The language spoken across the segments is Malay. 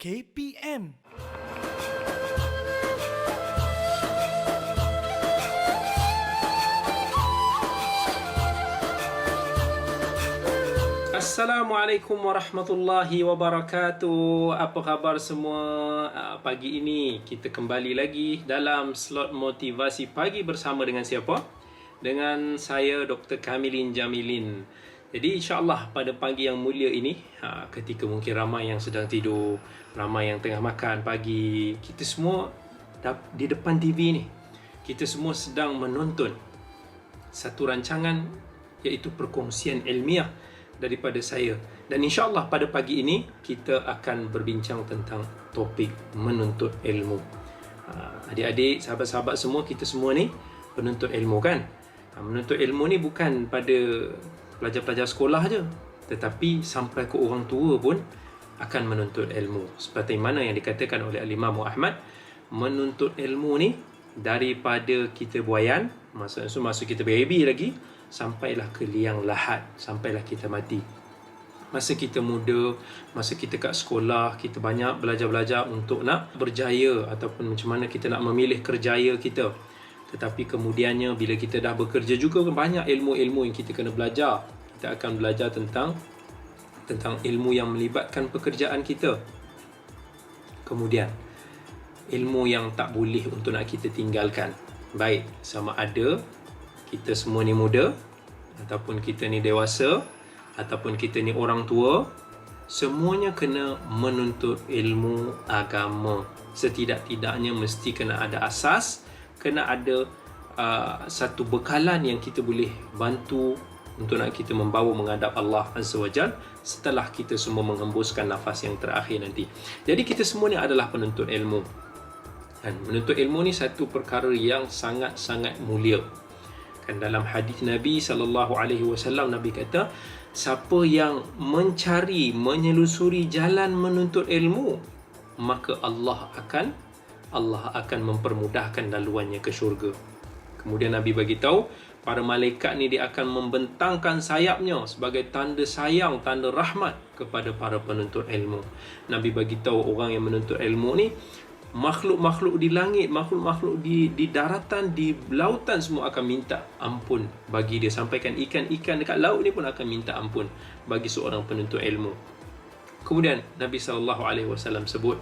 KPM. Assalamualaikum warahmatullahi wabarakatuh. Apa khabar semua? Pagi ini kita kembali lagi dalam slot motivasi pagi bersama dengan siapa? Dengan saya Dr. Kamilin Jamilin. Jadi insya-Allah pada pagi yang mulia ini, ketika mungkin ramai yang sedang tidur, ramai yang tengah makan pagi, kita semua di depan TV ni, kita semua sedang menonton satu rancangan iaitu perkongsian ilmiah daripada saya. Dan insya-Allah pada pagi ini kita akan berbincang tentang topik menuntut ilmu. Adik-adik, sahabat-sahabat semua, kita semua ni penuntut ilmu kan? Menuntut ilmu ni bukan pada pelajar-pelajar sekolah je, tetapi sampai ke orang tua pun akan menuntut ilmu. Seperti mana yang dikatakan oleh Al-Imam Ahmad, menuntut ilmu ni daripada kita buayan, masa kita baby lagi, sampailah ke liang lahat, sampailah kita mati. Masa kita muda, masa kita kat sekolah, kita banyak belajar-belajar untuk nak berjaya ataupun macam mana kita nak memilih kerjaya kita. Tetapi kemudiannya bila kita dah bekerja juga, banyak ilmu-ilmu yang kita kena belajar. Kita akan belajar tentang ilmu yang melibatkan pekerjaan kita. Kemudian ilmu yang tak boleh untuk nak kita tinggalkan. Baik, sama ada kita semua ni muda, ataupun kita ni dewasa, ataupun kita ni orang tua, semuanya kena menuntut ilmu agama. Setidak-tidaknya mesti kena ada asas, kena ada satu bekalan yang kita boleh bantu untuk nak kita membawa menghadap Allah Azza wa Jal setelah kita semua menghembuskan nafas yang terakhir nanti. Jadi kita semua ni adalah penuntut ilmu. Dan menuntut ilmu ni satu perkara yang sangat-sangat mulia. Kan dalam hadis Nabi SAW, Nabi kata, siapa yang mencari, menyelusuri jalan menuntut ilmu, maka Allah akan mempermudahkan laluannya ke syurga. Kemudian Nabi bagi tahu, para malaikat ni dia akan membentangkan sayapnya sebagai tanda sayang, tanda rahmat kepada para penuntut ilmu. Nabi bagi tahu orang yang menuntut ilmu ni, makhluk-makhluk di langit, makhluk-makhluk di daratan, di lautan semua akan minta ampun bagi dia. Sampaikan ikan-ikan dekat laut ni pun akan minta ampun bagi seorang penuntut ilmu. Kemudian Nabi SAW sebut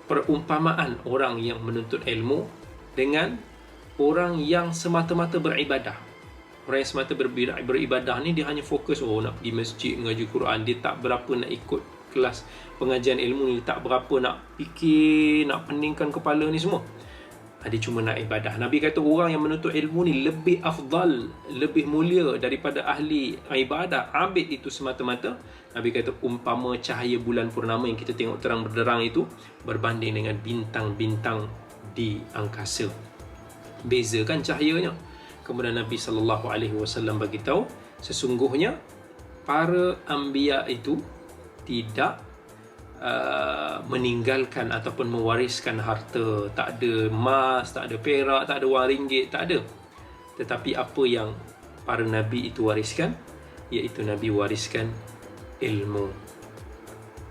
perumpamaan orang yang menuntut ilmu dengan orang yang semata-mata beribadah. Orang yang semata beribadah ni dia hanya fokus nak pergi masjid mengaji Quran, dia tak berapa nak ikut kelas pengajian ilmu ni, tak berapa nak fikir, nak peningkan kepala ni semua. Dia cuma nak ibadah. Nabi kata orang yang menuntut ilmu ni lebih afdal, lebih mulia daripada ahli ibadah, abid itu semata-mata. Nabi kata umpama cahaya bulan purnama yang kita tengok terang berderang itu berbanding dengan bintang-bintang di angkasa. Beza kan cahayanya. Kemudian Nabi SAW bagi tahu sesungguhnya para anbiya itu tidak meninggalkan ataupun mewariskan harta. Tak ada emas, tak ada perak, tak ada wang ringgit, tak ada. Tetapi apa yang para Nabi itu wariskan, iaitu Nabi wariskan ilmu.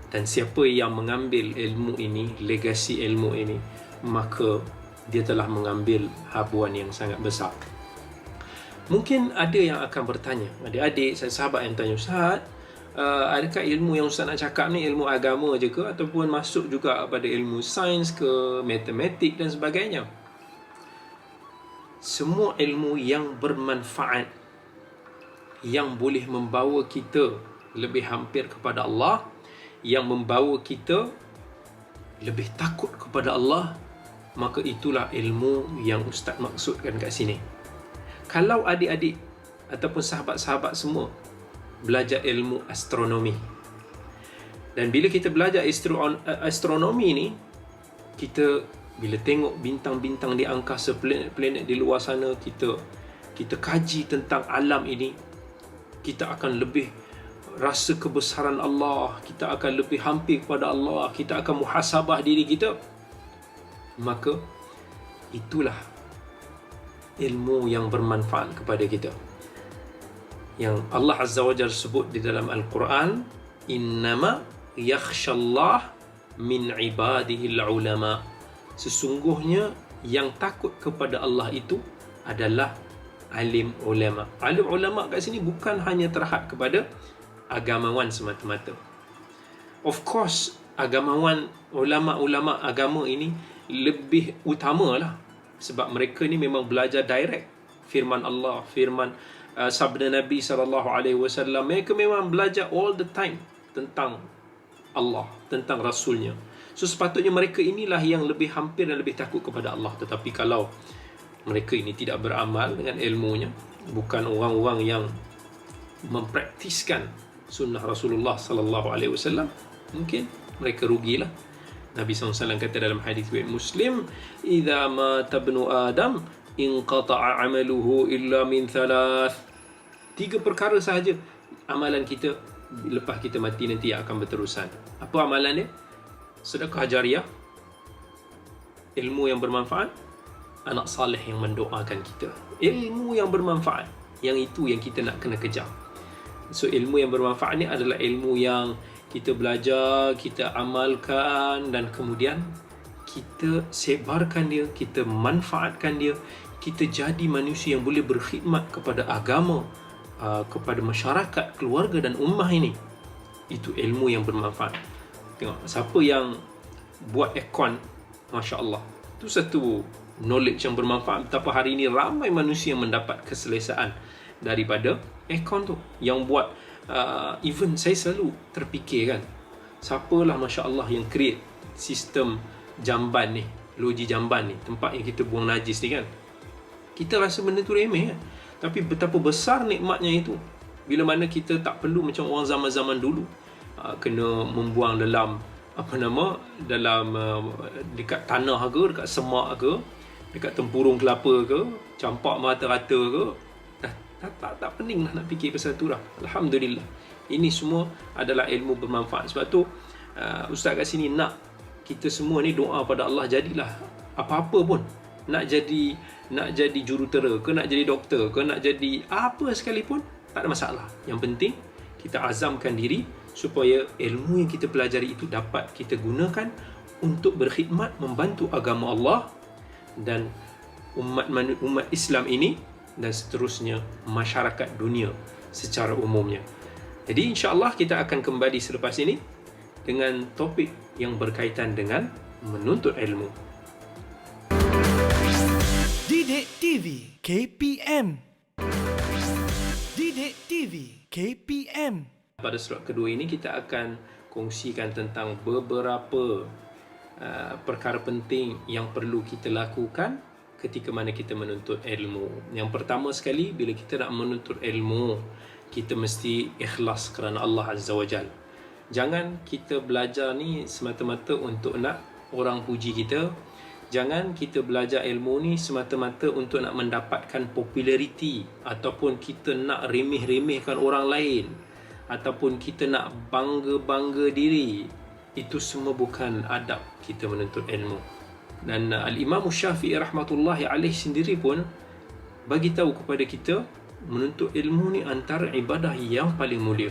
Dan siapa yang mengambil ilmu ini, legasi ilmu ini, maka dia telah mengambil habuan yang sangat besar. Mungkin ada yang akan bertanya, adik-adik, sahabat yang tanya, Ustaz, adakah ilmu yang Ustaz nak cakap ni ilmu agama je ke, ataupun masuk juga pada ilmu sains ke, matematik dan sebagainya? Semua ilmu yang bermanfaat, yang boleh membawa kita lebih hampir kepada Allah, yang membawa kita lebih takut kepada Allah, maka itulah ilmu yang Ustaz maksudkan kat sini. Kalau adik-adik ataupun sahabat-sahabat semua belajar ilmu astronomi, dan bila kita belajar astronomi ni, kita bila tengok bintang-bintang di angkasa, planet-planet di luar sana, kita kaji tentang alam ini, kita akan lebih rasa kebesaran Allah, kita akan lebih hampir kepada Allah, kita akan muhasabah diri kita. Maka itulah ilmu yang bermanfaat kepada kita, yang Allah Azza wa Jalla sebut di dalam Al-Quran, innama yakhshallah min ibadihil ulama. Sesungguhnya yang takut kepada Allah itu adalah alim ulama. Alim ulama kat sini bukan hanya terhad kepada agamawan semata-mata. Of course, agamawan, ulama-ulama agama ini lebih utamalah, sebab mereka ni memang belajar direct firman Allah, firman sabda Nabi SAW. Mereka memang belajar all the time tentang Allah, tentang Rasulnya. So sepatutnya mereka inilah yang lebih hampir dan lebih takut kepada Allah. Tetapi kalau mereka ini tidak beramal dengan ilmunya, bukan orang-orang yang mempraktiskan sunnah Rasulullah SAW, mungkin mereka rugilah. Nabi SAW kata dalam hadis riwayat Muslim, "Idza mata ibnu Adam inqata'a 'amaluhu illa min thalath." 3 perkara sahaja amalan kita lepas kita mati nanti akan berterusan. Apa amalan dia? Sedekah jariah, ilmu yang bermanfaat, anak saleh yang mendoakan kita. Ilmu yang bermanfaat, yang itu yang kita nak kena kejar. So ilmu yang bermanfaat ni adalah ilmu yang kita belajar, kita amalkan, dan kemudian kita sebarkan dia, kita manfaatkan dia, kita jadi manusia yang boleh berkhidmat kepada agama, kepada masyarakat, keluarga dan ummah ini. Itu ilmu yang bermanfaat. Tengok, siapa yang buat aircon, Masya Allah, itu satu knowledge yang bermanfaat. Betapa hari ini ramai manusia yang mendapat keselesaan daripada aircon tu. Yang buat, even saya selalu terfikir kan, siapalah Masya Allah yang create sistem jamban ni, loji jamban ni, tempat yang kita buang najis ni kan. Kita rasa benda tu remeh kan? Tapi betapa besar nikmatnya itu, bila mana kita tak perlu macam orang zaman-zaman dulu, kena membuang dalam dalam dekat tanah ke, dekat semak ke, dekat tempurung kelapa ke, campak rata-rata ke. Tak pening lah nak fikir pasal tu lah. Alhamdulillah, ini semua adalah ilmu bermanfaat. Sebab tu Ustaz kat sini nak kita semua ni doa pada Allah, jadilah apa-apa pun. Nak jadi jurutera ke, nak jadi doktor ke, nak jadi apa sekalipun, tak ada masalah. Yang penting kita azamkan diri supaya ilmu yang kita pelajari itu dapat kita gunakan untuk berkhidmat, membantu agama Allah dan umat Islam ini, dan seterusnya masyarakat dunia secara umumnya. Jadi insya-Allah kita akan kembali selepas ini dengan topik yang berkaitan dengan menuntut ilmu. Didik TV KPM. Didik TV KPM. Pada slot kedua ini kita akan kongsikan tentang beberapa perkara penting yang perlu kita lakukan ketika mana kita menuntut ilmu. Yang pertama sekali, bila kita nak menuntut ilmu, kita mesti ikhlas kerana Allah Azza wa Jal. Jangan kita belajar ni semata-mata untuk nak orang puji kita. Jangan kita belajar ilmu ni semata-mata untuk nak mendapatkan populariti, ataupun kita nak remeh-remehkan orang lain, ataupun kita nak bangga-bangga diri. Itu semua bukan adab kita menuntut ilmu. Dan Al-Imam Syafi'i rahmatullahi alaih sendiri pun bagi tahu kepada kita, menuntut ilmu ni antara ibadah yang paling mulia.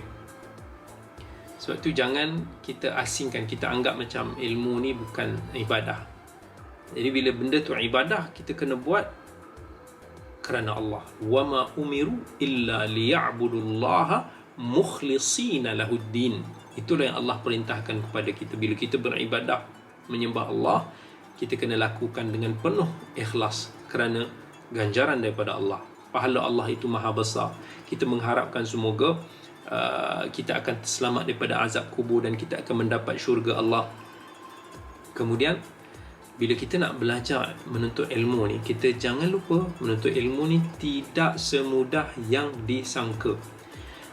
Sebab tu jangan kita asingkan, kita anggap macam ilmu ni bukan ibadah. Jadi bila benda tu ibadah, kita kena buat kerana Allah. Wa ma umiru illa liya'budullaha mukhlishina lahuddin. Itulah yang Allah perintahkan kepada kita. Bila kita beribadah menyembah Allah, kita kena lakukan dengan penuh ikhlas kerana ganjaran daripada Allah. Pahala Allah itu maha besar. Kita mengharapkan semoga kita akan selamat daripada azab kubur dan kita akan mendapat syurga Allah. Kemudian bila kita nak belajar menuntut ilmu ni, kita jangan lupa menuntut ilmu ni tidak semudah yang disangka.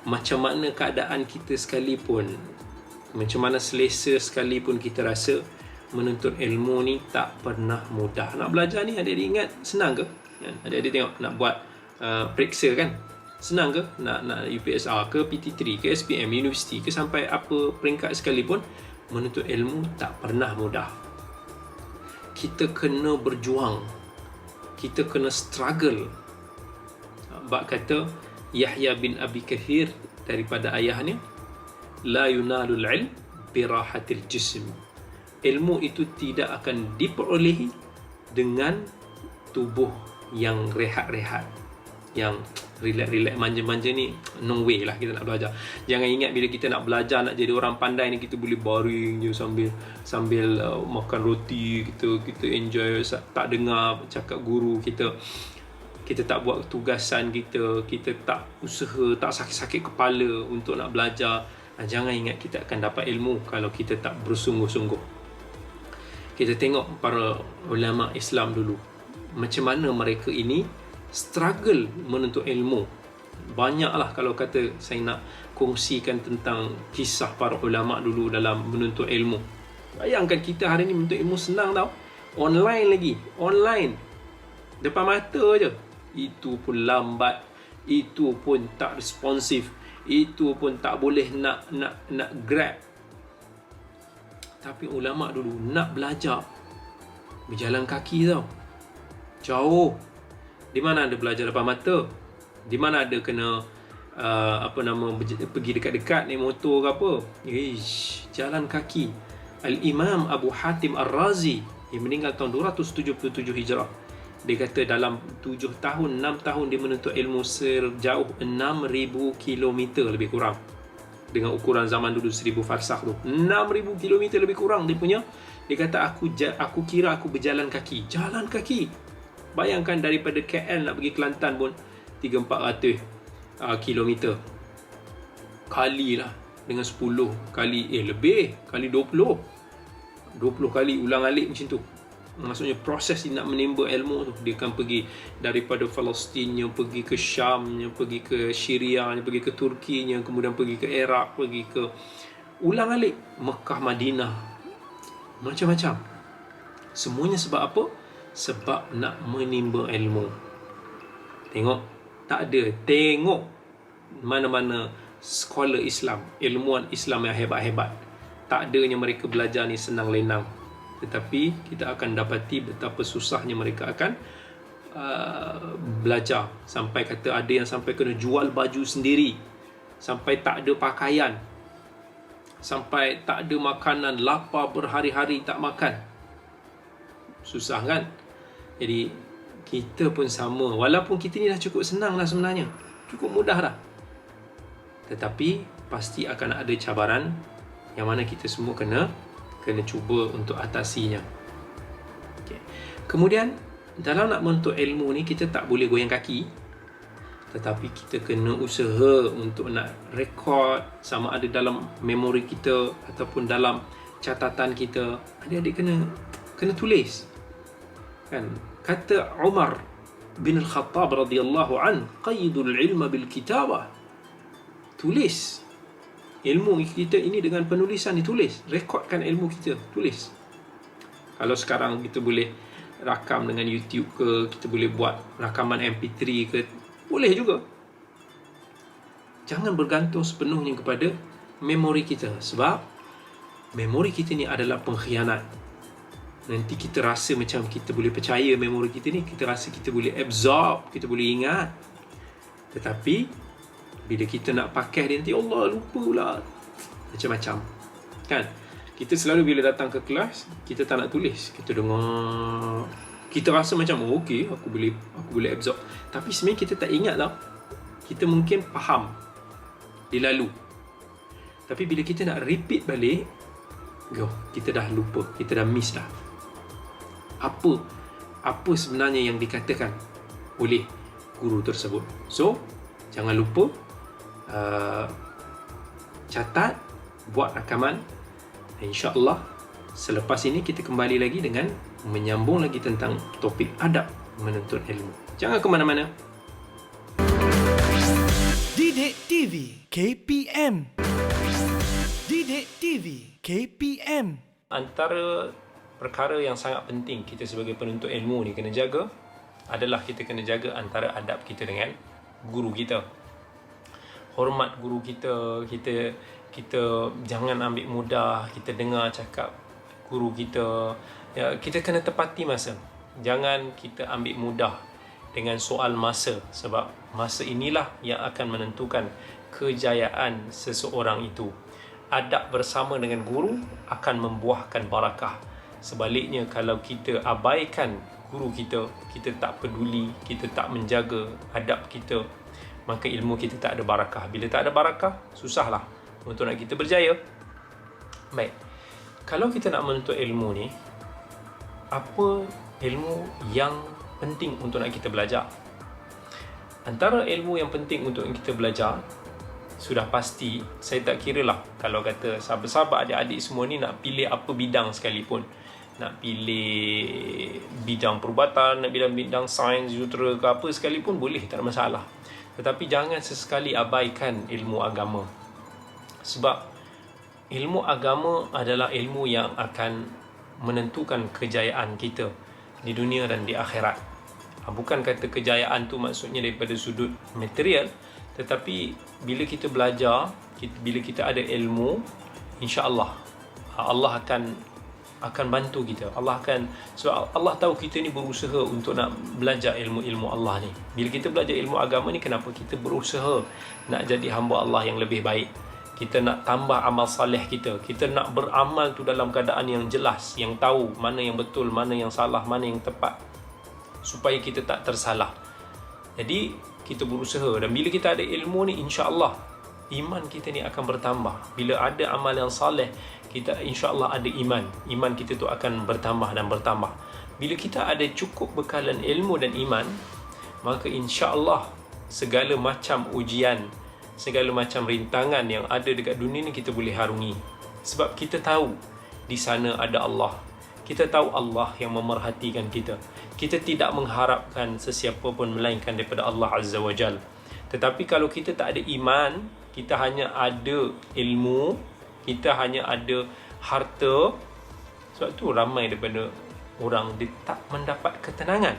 Macam mana keadaan kita sekalipun, macam mana selesa sekalipun kita rasa, menuntut ilmu ni tak pernah mudah. Nak belajar ni adik-adik ingat senang ke? Adik-adik tengok nak buat periksa kan? Senang ke? Nak UPSR ke, PT3 ke, SPM, universiti ke, sampai apa peringkat sekalipun, menuntut ilmu tak pernah mudah. Kita kena berjuang, kita kena struggle. Bak kata Yahya bin Abi Kathir daripada ayahnya, la yunalul ilm birahatil jism ilmu itu tidak akan diperolehi dengan tubuh yang rehat-rehat, yang relax-relax, manja-manja ni. No way lah kita nak belajar. Jangan ingat bila kita nak belajar, nak jadi orang pandai ni, kita boleh baring je sambil makan roti, kita enjoy, tak dengar cakap guru kita, kita tak buat tugasan kita tak usaha, tak sakit-sakit kepala untuk nak belajar. Jangan ingat kita akan dapat ilmu kalau kita tak bersungguh-sungguh. Kita tengok para ulama Islam dulu, macam mana mereka ini struggle menuntut ilmu. Banyaklah kalau kata saya nak kongsikan tentang kisah para ulama dulu dalam menuntut ilmu. Bayangkan kita hari ni menuntut ilmu senang tau. Online lagi, online. Depan mata je. Itu pun lambat, itu pun tak responsif, itu pun tak boleh nak grab. Tapi ulama dulu nak belajar berjalan kaki tau. Jauh. Di mana ada belajar depan mata? Di mana ada kena pergi dekat-dekat naik motor ke apa? Jalan kaki. Al-Imam Abu Hatim Ar-Razi yang meninggal tahun 277 Hijrah. Dia kata dalam 6 tahun dia menuntut ilmu sejauh 6,000 kilometer lebih kurang. Dengan ukuran zaman dulu 1000 farsakh tu. 6,000 kilometer lebih kurang dia punya. Dia kata aku kira aku berjalan kaki. Jalan kaki. Bayangkan daripada KL nak pergi Kelantan pun 300-400 kilometer. Kalilah dengan 10 kali, lebih, kali 20 kali ulang alik macam tu. Maksudnya proses dia nak menimba ilmu tu, dia akan pergi daripada Palestinnya, pergi ke Syamnya, pergi ke Syrianya, pergi ke Turkinya, kemudian pergi ke Iraq, pergi ke ulang alik Mekah, Madinah, macam-macam. Semuanya sebab apa? Sebab nak menimba ilmu. Tengok, tak ada. Tengok mana-mana scholar Islam, ilmuwan Islam yang hebat-hebat, tak adanya mereka belajar ni senang lenang. Tetapi kita akan dapati betapa susahnya mereka akan belajar. Sampai kata ada yang sampai kena jual baju sendiri, sampai tak ada pakaian, sampai tak ada makanan, lapar berhari-hari tak makan. Susah kan? Jadi kita pun sama. Walaupun kita ni dah cukup senang lah sebenarnya, cukup mudah dah, tetapi pasti akan ada cabaran yang mana kita semua kena cuba untuk atasinya. Okay. Kemudian dalam nak menuntut ilmu ni, kita tak boleh goyang kaki, tetapi kita kena usaha untuk nak rekod, sama ada dalam memori kita ataupun dalam catatan kita. Adik-adik kena tulis kan. Kata Umar bin Al-Khattab radhiyallahu an, qaidul ilma bil kitabah. Tulis ilmu kita ini dengan penulisan, ditulis. Rekodkan ilmu kita, tulis. Kalau sekarang kita boleh rakam dengan YouTube ke, kita boleh buat rakaman MP3 ke, boleh juga. Jangan bergantung sepenuhnya kepada memori kita, sebab memori kita ni adalah pengkhianat. Nanti kita rasa macam kita boleh percaya memori kita ni, kita rasa kita boleh absorb, kita boleh ingat. Tetapi bila kita nak pakai dia, nanti Allah lupa pula. Macam-macam kan. Kita selalu bila datang ke kelas, kita tak nak tulis, kita dengar, kita rasa macam okey, aku boleh absorb. Tapi sebenarnya kita tak ingat tau. Kita mungkin faham dia lalu, tapi bila kita nak repeat balik, kita dah lupa, kita dah miss dah apa sebenarnya yang dikatakan oleh guru tersebut. So jangan lupa catat, buat rakaman. InsyaAllah selepas ini kita kembali lagi dengan menyambung lagi tentang topik adab menuntut ilmu. Jangan ke mana-mana. Didik TV KPM. Didik TV KPM. Antara perkara yang sangat penting kita sebagai penuntut ilmu ni kena jaga adalah kita kena jaga antara adab kita dengan guru kita. Hormat guru kita, kita jangan ambil mudah kita dengar cakap guru kita. Ya, kita kena tepati masa. Jangan kita ambil mudah dengan soal masa, sebab masa inilah yang akan menentukan kejayaan seseorang itu. adab bersama dengan guru akan membuahkan barakah. Sebaliknya, kalau kita abaikan guru kita, kita tak peduli, kita tak menjaga adab kita, maka ilmu kita tak ada barakah. Bila tak ada barakah, susahlah untuk nak kita berjaya. Baik, kalau kita nak menuntut ilmu ni, apa ilmu yang penting untuk nak kita belajar? Antara ilmu yang penting untuk kita belajar, sudah pasti, saya tak kira lah kalau kata sahabat-sahabat, adik-adik semua ni nak pilih apa bidang sekalipun, nak pilih bidang perubatan, nak bidang sains, jutera ke apa sekalipun, boleh, tak ada masalah. Tetapi jangan sesekali abaikan ilmu agama. Sebab ilmu agama adalah ilmu yang akan menentukan kejayaan kita di dunia dan di akhirat. Bukan kata kejayaan tu maksudnya daripada sudut material, tetapi bila kita belajar, bila kita ada ilmu, insya-Allah Allah akan bantu kita. Sebab Allah tahu kita ni berusaha untuk nak belajar ilmu-ilmu Allah ni. Bila kita belajar ilmu agama ni, kenapa kita berusaha nak jadi hamba Allah yang lebih baik? Kita nak tambah amal saleh kita. Kita nak beramal tu dalam keadaan yang jelas, yang tahu mana yang betul, mana yang salah, mana yang tepat, supaya kita tak tersalah. Jadi kita berusaha, dan bila kita ada ilmu ni, insya-Allah iman kita ni akan bertambah. Bila ada amal yang saleh, kita insya-Allah ada iman kita tu akan bertambah dan bertambah. Bila kita ada cukup bekalan ilmu dan iman, maka insya-Allah segala macam ujian, segala macam rintangan yang ada dekat dunia ni kita boleh harungi. Sebab kita tahu di sana ada Allah. Kita tahu Allah yang memerhatikan kita. Kita tidak mengharapkan sesiapa pun melainkan daripada Allah Azza wa Jal. Tetapi kalau kita tak ada iman, kita hanya ada ilmu, kita hanya ada harta, sebab tu ramai daripada orang dia tak mendapat ketenangan.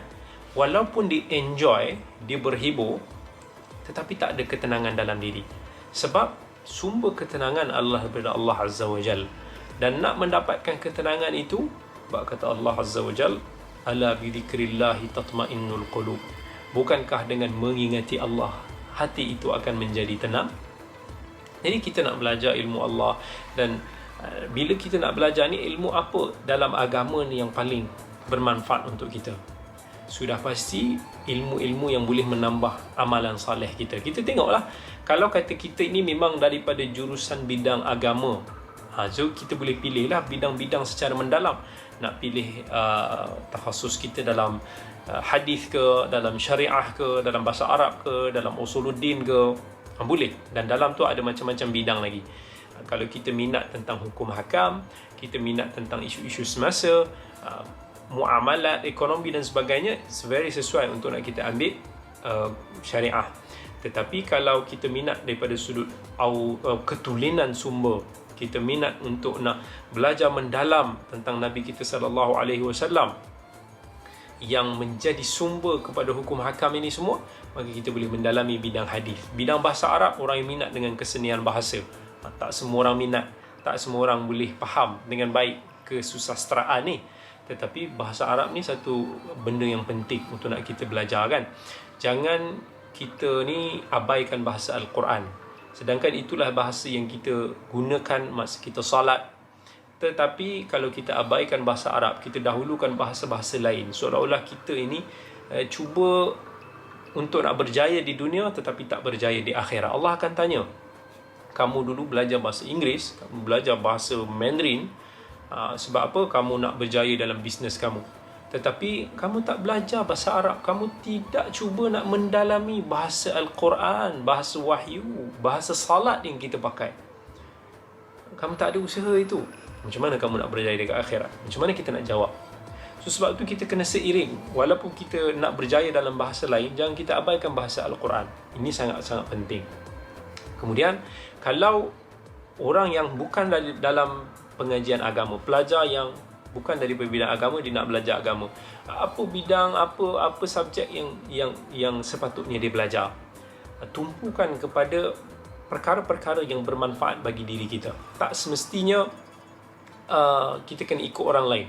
Walaupun dia enjoy, dia berhibur, tetapi tak ada ketenangan dalam diri. Sebab sumber ketenangan adalah daripada Allah Azza wa Jal. Dan nak mendapatkan ketenangan itu, sebab kata Allah Azza wa Jal, ala bidzikrillahi tatmainnul qulub. Bukankah dengan mengingati Allah, hati itu akan menjadi tenang? Jadi kita nak belajar ilmu Allah, dan bila kita nak belajar ni, ilmu apa dalam agama ni yang paling bermanfaat untuk kita? Sudah pasti ilmu-ilmu yang boleh menambah amalan saleh kita. Kita tengoklah, kalau kata kita ini memang daripada jurusan bidang agama, so kita boleh pilihlah bidang-bidang secara mendalam. Nak pilih takhasus kita dalam hadis ke, dalam syariah ke, dalam bahasa Arab ke, dalam usuluddin ke, boleh. Dan dalam tu ada macam-macam bidang lagi. Kalau kita minat tentang hukum hakam, kita minat tentang isu-isu semasa, muamalat, ekonomi dan sebagainya, very sesuai untuk nak kita ambil syariah. Tetapi kalau kita minat daripada sudut ketulinan sumber, kita minat untuk nak belajar mendalam tentang Nabi kita sallallahu alaihi wasallam yang menjadi sumber kepada hukum hakam ini semua, maka kita boleh mendalami bidang hadis. Bidang bahasa Arab, orang yang minat dengan kesenian bahasa. Tak semua orang minat, tak semua orang boleh faham dengan baik kesusasteraan ni. Tetapi bahasa Arab ni satu benda yang penting untuk nak kita belajar kan. Jangan kita ni abaikan bahasa Al-Quran, sedangkan itulah bahasa yang kita gunakan masa kita salat. Tetapi kalau kita abaikan bahasa Arab, kita dahulukan bahasa-bahasa lain, seolah-olah kita ini cuba untuk nak berjaya di dunia tetapi tak berjaya di akhirat. Allah akan tanya, kamu dulu belajar bahasa Inggeris, kamu belajar bahasa Mandarin, sebab apa? Kamu nak berjaya dalam bisnes kamu. Tetapi kamu tak belajar bahasa Arab, kamu tidak cuba nak mendalami bahasa Al-Quran, bahasa wahyu, bahasa salat yang kita pakai. Kamu tak ada usaha itu. Macam mana kamu nak berjaya dekat akhirat? Macam mana kita nak jawab? So sebab tu kita kena seiring. Walaupun kita nak berjaya dalam bahasa lain, jangan kita abaikan bahasa Al-Quran. Ini sangat-sangat penting. Kemudian, kalau orang yang bukan dalam pengajian agama, pelajar yang bukan dari bidang agama, dia nak belajar agama, apa bidang, apa subjek yang sepatutnya dia belajar? Tumpukan kepada perkara-perkara yang bermanfaat bagi diri kita. Tak semestinya kita kena ikut orang lain.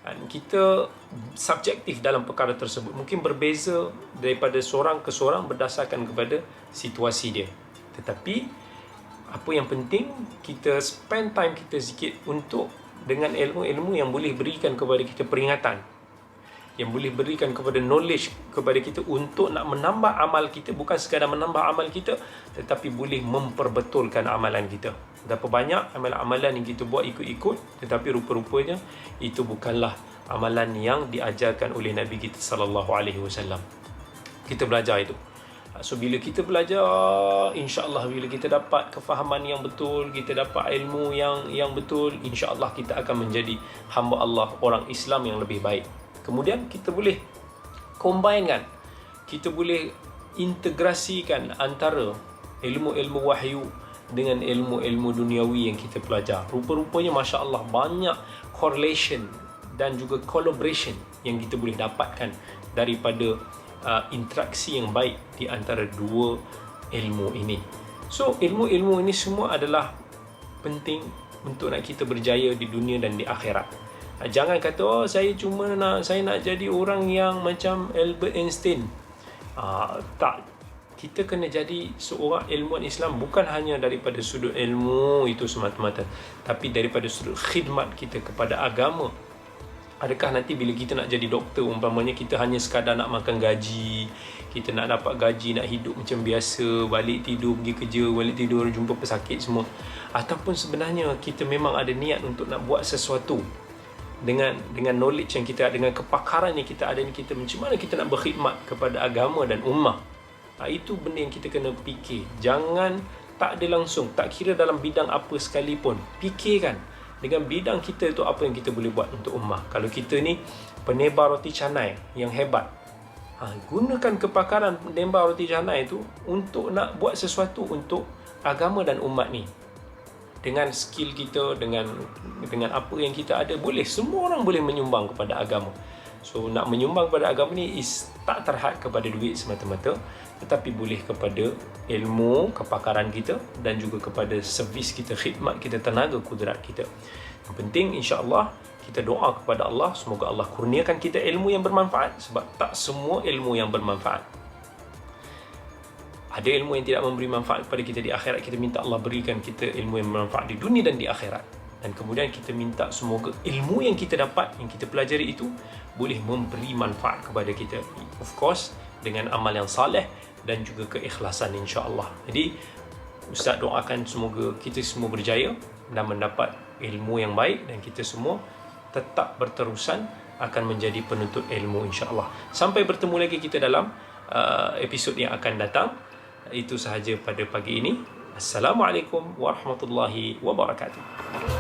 Dan kita subjektif dalam perkara tersebut. Mungkin berbeza daripada seorang ke seorang berdasarkan kepada situasi dia. Tetapi Apa yang penting, kita spend time kita sikit untuk dengan ilmu-ilmu yang boleh berikan kepada kita peringatan, yang boleh berikan kepada knowledge kepada kita untuk nak menambah amal kita. Bukan sekadar menambah amal kita, tetapi boleh memperbetulkan amalan kita. Berapa banyak amalan-amalan yang kita buat ikut-ikut, tetapi rupa-rupanya itu bukanlah amalan yang diajarkan oleh Nabi kita sallallahu alaihi wasallam. Kita belajar itu. So bila kita belajar, insya-Allah bila kita dapat kefahaman yang betul, kita dapat ilmu yang betul, insya-Allah kita akan menjadi hamba Allah, orang Islam yang lebih baik. Kemudian kita boleh combine kan, kita boleh integrasikan antara ilmu-ilmu wahyu dengan ilmu-ilmu duniawi yang kita pelajar. Rupa-rupanya masya-Allah banyak correlation dan juga collaboration yang kita boleh dapatkan daripada interaksi yang baik di antara dua ilmu ini. So ilmu-ilmu ini semua adalah penting untuk nak kita berjaya di dunia dan di akhirat. Jangan kata saya nak jadi orang yang macam Albert Einstein. Tak, kita kena jadi seorang ilmuwan Islam bukan hanya daripada sudut ilmu itu semata-mata, tapi daripada sudut khidmat kita kepada agama. Adakah nanti bila kita nak jadi doktor, umpamanya kita hanya sekadar nak makan gaji, kita nak dapat gaji, nak hidup macam biasa, balik tidur, pergi kerja, balik tidur, jumpa pesakit semua, ataupun sebenarnya kita memang ada niat untuk nak buat sesuatu dengan knowledge yang kita ada, dengan kepakaran yang kita ada ni, kita macam mana kita nak berkhidmat kepada agama dan ummah. Itu benda yang kita kena fikir. Jangan tak ada langsung, tak kira dalam bidang apa sekalipun, fikirkan dengan bidang kita itu apa yang kita boleh buat untuk ummah. Kalau kita ni penebar roti canai yang hebat, gunakan kepakaran penebar roti canai itu untuk nak buat sesuatu untuk agama dan umat ni. Dengan skill kita, dengan apa yang kita ada, boleh, semua orang boleh menyumbang kepada agama. So nak menyumbang kepada agama ni tak terhad kepada duit semata-mata, tetapi boleh kepada ilmu, kepakaran kita, dan juga kepada servis kita, khidmat kita, tenaga kudrat kita. Yang penting insya-Allah kita doa kepada Allah, semoga Allah kurniakan kita ilmu yang bermanfaat, sebab tak semua ilmu yang bermanfaat. Ada ilmu yang tidak memberi manfaat kepada kita di akhirat, kita minta Allah berikan kita ilmu yang bermanfaat di dunia dan di akhirat. Dan kemudian kita minta semoga ilmu yang kita dapat, yang kita pelajari itu boleh memberi manfaat kepada kita. Of course, dengan amal yang saleh dan juga keikhlasan insya-Allah. Jadi Ustaz doakan semoga kita semua berjaya dan mendapat ilmu yang baik, dan kita semua tetap berterusan akan menjadi penuntut ilmu insya-Allah. Sampai bertemu lagi kita dalam episod yang akan datang. Itu sahaja pada pagi ini. Assalamualaikum warahmatullahi wabarakatuh.